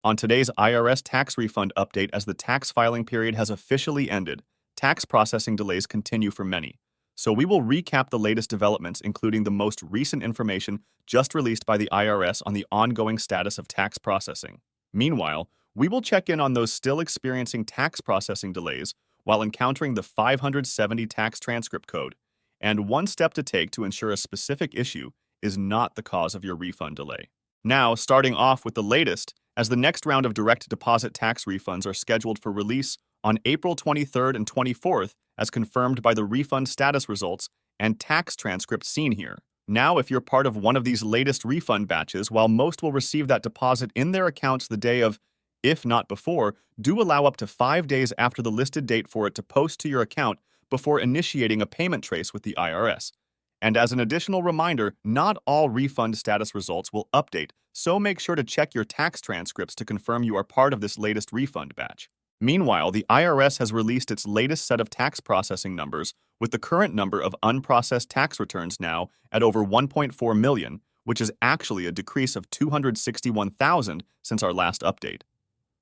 On today's IRS tax refund update, as the tax filing period has officially ended, tax processing delays continue for many. So we will recap the latest developments, including the most recent information just released by the IRS on the ongoing status of tax processing. Meanwhile, we will check in on those still experiencing tax processing delays while encountering the 570 tax transcript code, and one step to take to ensure a specific issue is not the cause of your refund delay. Now, starting off with the latest, as the next round of direct deposit tax refunds are scheduled for release on April 23rd and 24th, as confirmed by the refund status results and tax transcripts seen here. Now, if you're part of one of these latest refund batches, while most will receive that deposit in their accounts the day of, if not before, do allow up to 5 days after the listed date for it to post to your account before initiating a payment trace with the IRS. And as an additional reminder, not all refund status results will update, so make sure to check your tax transcripts to confirm you are part of this latest refund batch. Meanwhile, the IRS has released its latest set of tax processing numbers, with the current number of unprocessed tax returns now at over 1.4 million, which is actually a decrease of 261,000 since our last update.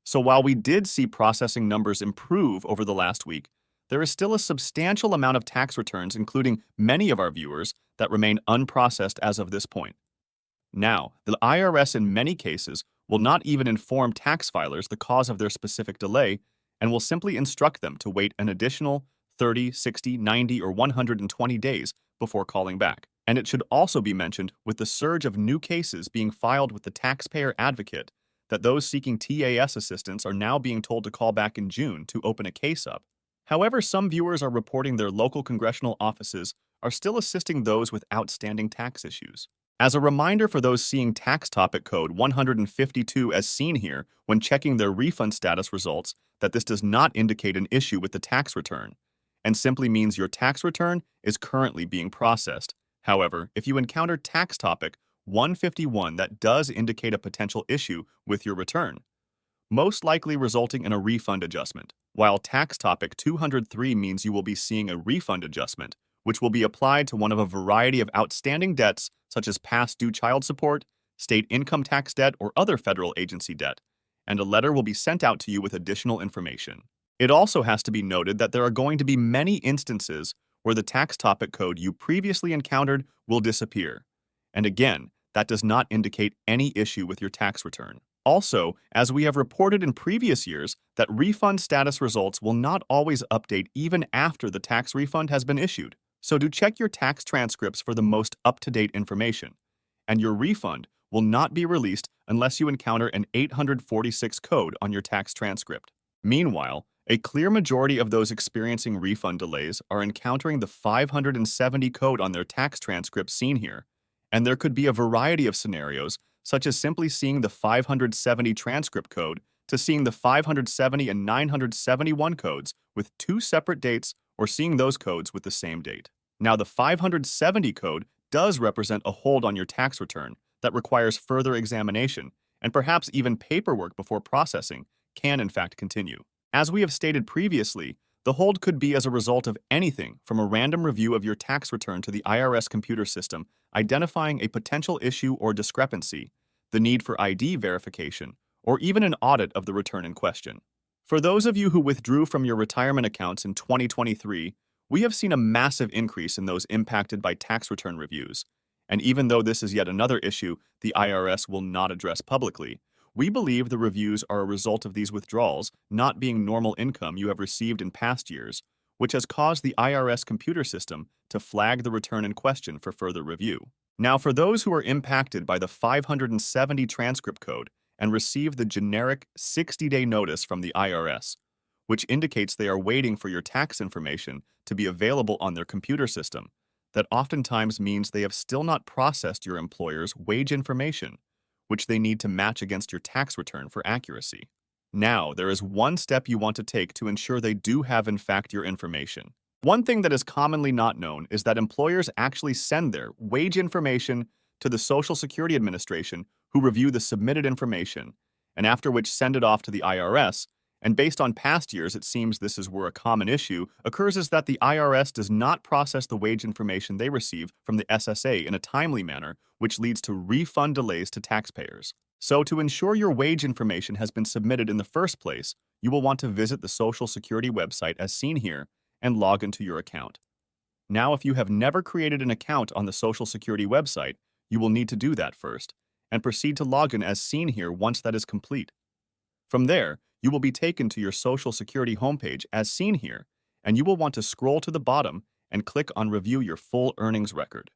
So while we did see processing numbers improve over the last week, there is still a substantial amount of tax returns, including many of our viewers, that remain unprocessed as of this point. Now, the IRS in many cases will not even inform tax filers the cause of their specific delay and will simply instruct them to wait an additional 30, 60, 90, or 120 days before calling back. And it should also be mentioned, with the surge of new cases being filed with the taxpayer advocate, that those seeking TAS assistance are now being told to call back in June to open a case up. However, some viewers are reporting their local congressional offices are still assisting those with outstanding tax issues. As a reminder for those seeing tax topic code 152 as seen here when checking their refund status results, that this does not indicate an issue with the tax return, and simply means your tax return is currently being processed. However, if you encounter tax topic 151, that does indicate a potential issue with your return, most likely resulting in a refund adjustment, while tax topic 203 means you will be seeing a refund adjustment, which will be applied to one of a variety of outstanding debts such as past due child support, state income tax debt, or other federal agency debt, and a letter will be sent out to you with additional information. It also has to be noted that there are going to be many instances where the tax topic code you previously encountered will disappear. And again, that does not indicate any issue with your tax return. Also, as we have reported in previous years, that refund status results will not always update even after the tax refund has been issued. So do check your tax transcripts for the most up-to-date information. And your refund will not be released unless you encounter an 846 code on your tax transcript. Meanwhile, a clear majority of those experiencing refund delays are encountering the 570 code on their tax transcript seen here. And there could be a variety of scenarios, such as simply seeing the 570 transcript code to seeing the 570 and 971 codes with two separate dates, or seeing those codes with the same date. Now, the 570 code does represent a hold on your tax return that requires further examination, and perhaps even paperwork before processing can in fact continue. As we have stated previously, the hold could be as a result of anything from a random review of your tax return to the IRS computer system identifying a potential issue or discrepancy, the need for ID verification, or even an audit of the return in question. For those of you who withdrew from your retirement accounts in 2023, we have seen a massive increase in those impacted by tax return reviews. And even though this is yet another issue the IRS will not address publicly, we believe the reviews are a result of these withdrawals not being normal income you have received in past years, which has caused the IRS computer system to flag the return in question for further review. Now, for those who are impacted by the 570 transcript code and receive the generic 60-day notice from the IRS, which indicates they are waiting for your tax information to be available on their computer system, that oftentimes means they have still not processed your employer's wage information, which they need to match against your tax return for accuracy. Now, there is one step you want to take to ensure they do have in fact your information. One thing that is commonly not known is that employers actually send their wage information to the Social Security Administration, who review the submitted information, and after which send it off to the IRS. And based on past years, it seems this is where a common issue occurs, is that the IRS does not process the wage information they receive from the SSA in a timely manner, which leads to refund delays to taxpayers. So to ensure your wage information has been submitted in the first place, you will want to visit the Social Security website as seen here and log into your account. Now, if you have never created an account on the Social Security website, you will need to do that first and proceed to log in as seen here once that is complete. From there, you will be taken to your Social Security homepage as seen here, and you will want to scroll to the bottom and click on Review Your Full Earnings Record.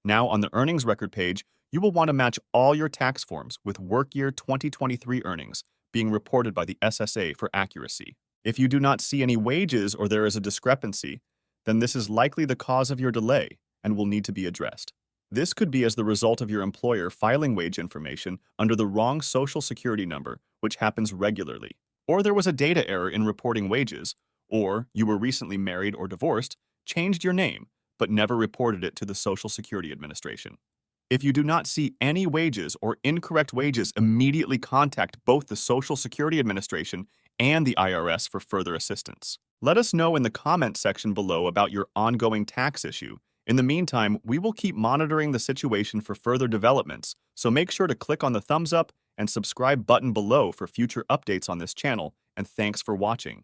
Now, on the Earnings Record page, you will want to match all your tax forms with work year 2023 earnings being reported by the SSA for accuracy. If you do not see any wages or there is a discrepancy, then this is likely the cause of your delay and will need to be addressed. This could be as the result of your employer filing wage information under the wrong Social Security number, which happens regularly, or there was a data error in reporting wages, or you were recently married or divorced, changed your name, but never reported it to the Social Security Administration. If you do not see any wages or incorrect wages, immediately contact both the Social Security Administration and the IRS for further assistance. Let us know in the comment section below about your ongoing tax issue. In the meantime, we will keep monitoring the situation for further developments, so make sure to click on the thumbs up and subscribe button below for future updates on this channel, and thanks for watching.